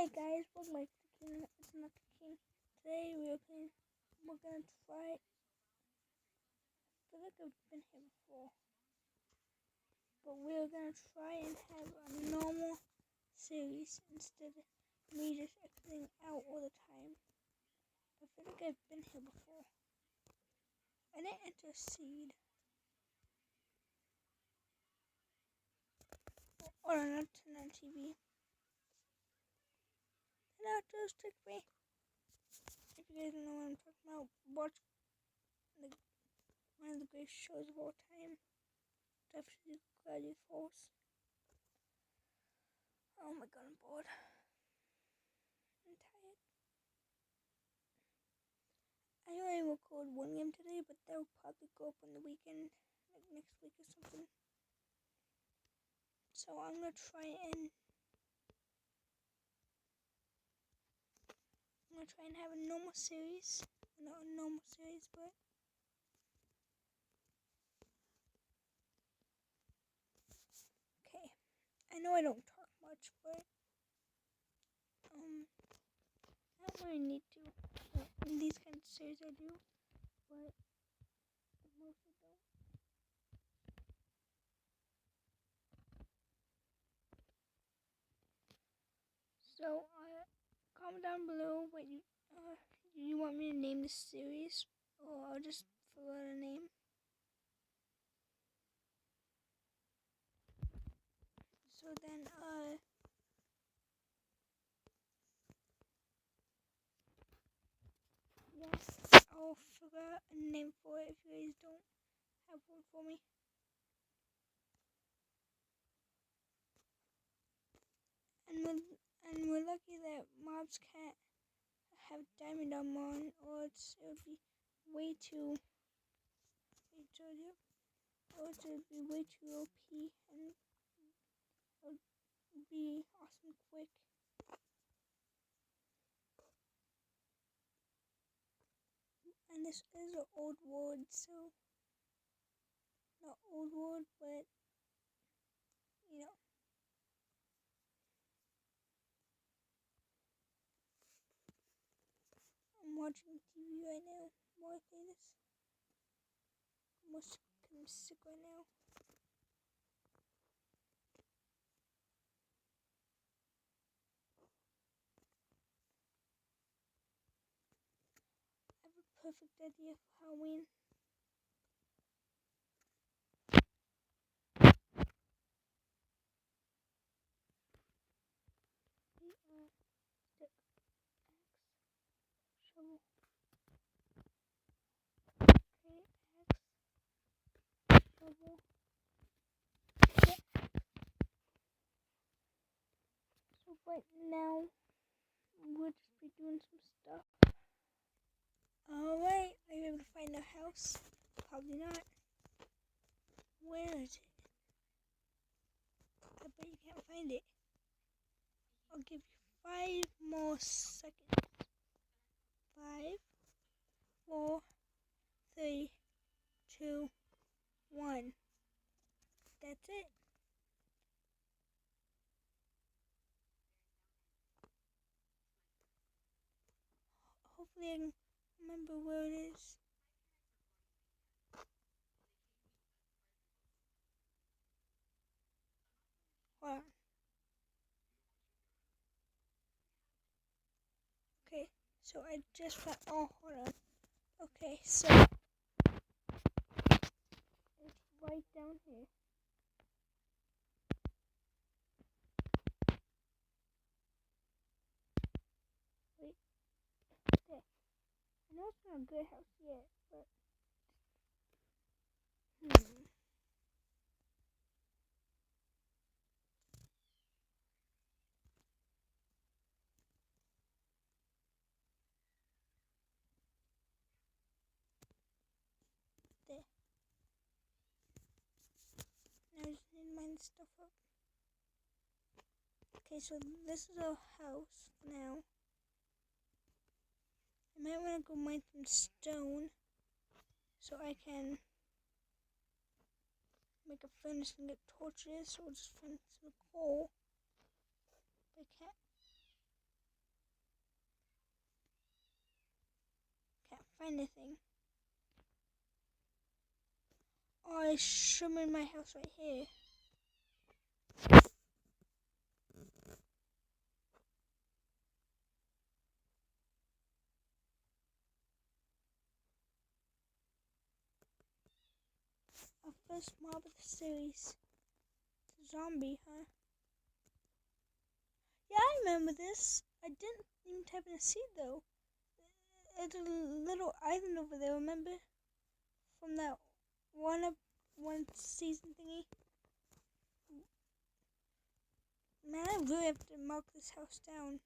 Hey guys, welcome back to the King. It's not the King. Today we're gonna try. I feel like I've been here before, but we're gonna try and have a normal series instead of me just exiting out all the time. I feel like I've been here before. I didn't enter seed. Or not turn on TV. That just trick me. If you guys don't know what I'm talking about, watch one of the greatest shows of all time. Definitely Gravity Falls. Oh my god, I'm bored. I'm tired. I only recorded one game today, but that will probably go up on the weekend, like next week or something. So I'm gonna try and have a normal series. Not a normal series, but okay. I know I don't talk much, but I don't really need to. In these kind of series I do, but mostly don't. So comment down below what you want me to name this series, or I'll just fill out a name. So then yeah, I'll figure out a name for it if you guys don't have one for me. And we're lucky that mobs can't have diamond armor, or it would be way too OP, and it would be awesome quick. And this is an old world, so not old world, but you know. I'm watching TV right now. More things. Almost kind of sick right now. I have a perfect idea for Halloween. Stick, axe, shovel. Okay, axe, shovel. So right now, we'll just be doing some stuff. Alright, are you able to find the house? Probably not. Where is it? I bet you can't find it. I'll give you 5 more seconds. 5, 4, 3, 2, 1. That's it. Hopefully I can remember where it is. Hold on. Okay, so I just found. Oh, hold on. Okay, so it's right down here. Wait, there. I know it's not a good house yet, but there. Now I just need to mine stuff up. Okay, so this is our house now. I might want to go mine some stone so I can make a furnace and get torches, or just find some coal. I can't. find anything. Oh, I should in my house right here. Our first mob of the series. Zombie, huh? Yeah, I remember this. I didn't even type in a seed though. It's a little island over there, remember? From that one season thingy. Man, I really have to mark this house down.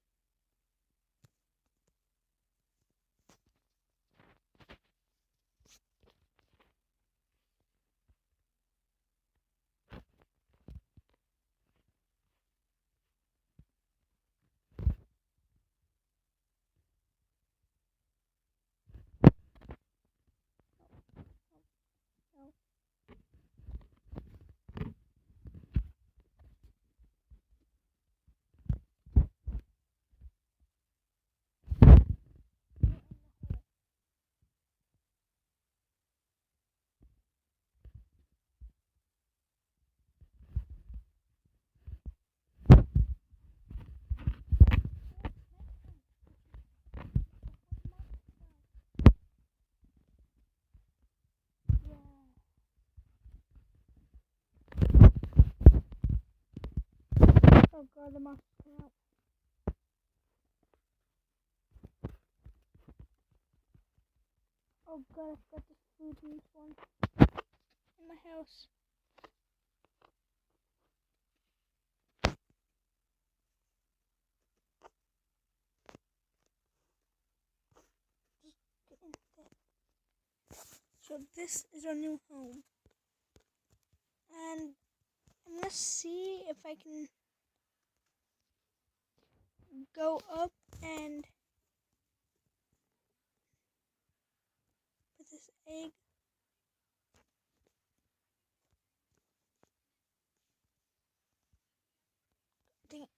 No. Oh god, the monster's coming out. Oh god, I forgot the food in this one. In my house. Just get in there. So this is our new home. And I'm gonna see if I can go up and put this egg. Dang it.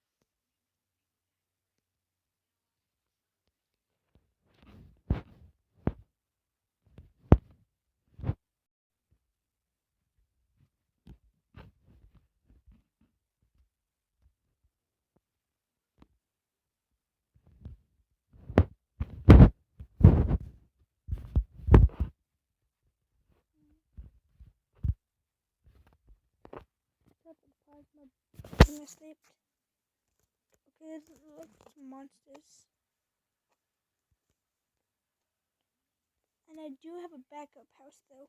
I slept. Okay, let's look for some monsters. And I do have a backup house though.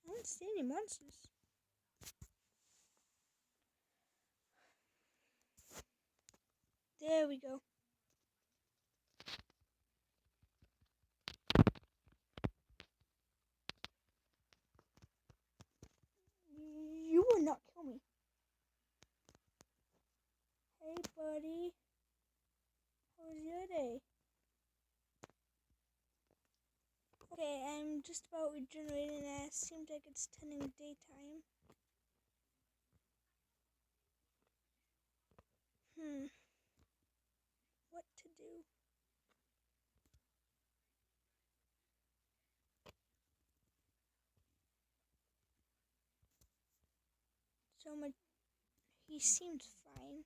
I don't see any monsters. There we go. You will not kill me. Hey buddy. How was your day? Okay, I'm just about regenerating and it seems like it's turning daytime. What to do? So much. He seems fine.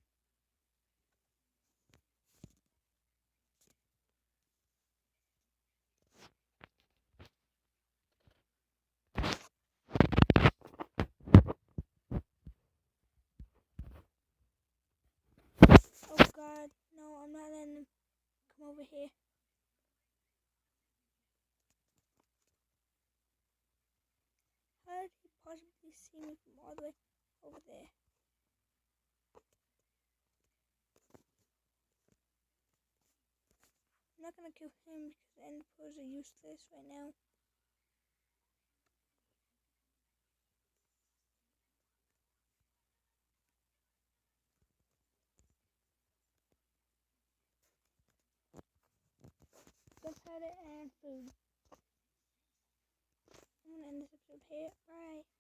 Oh god, no, I'm not letting him come over here. How did he possibly see me from all the way over there? I'm not gonna kill him because the end pearls are useless right now. water, and food. I'm gonna end this episode here. Bye.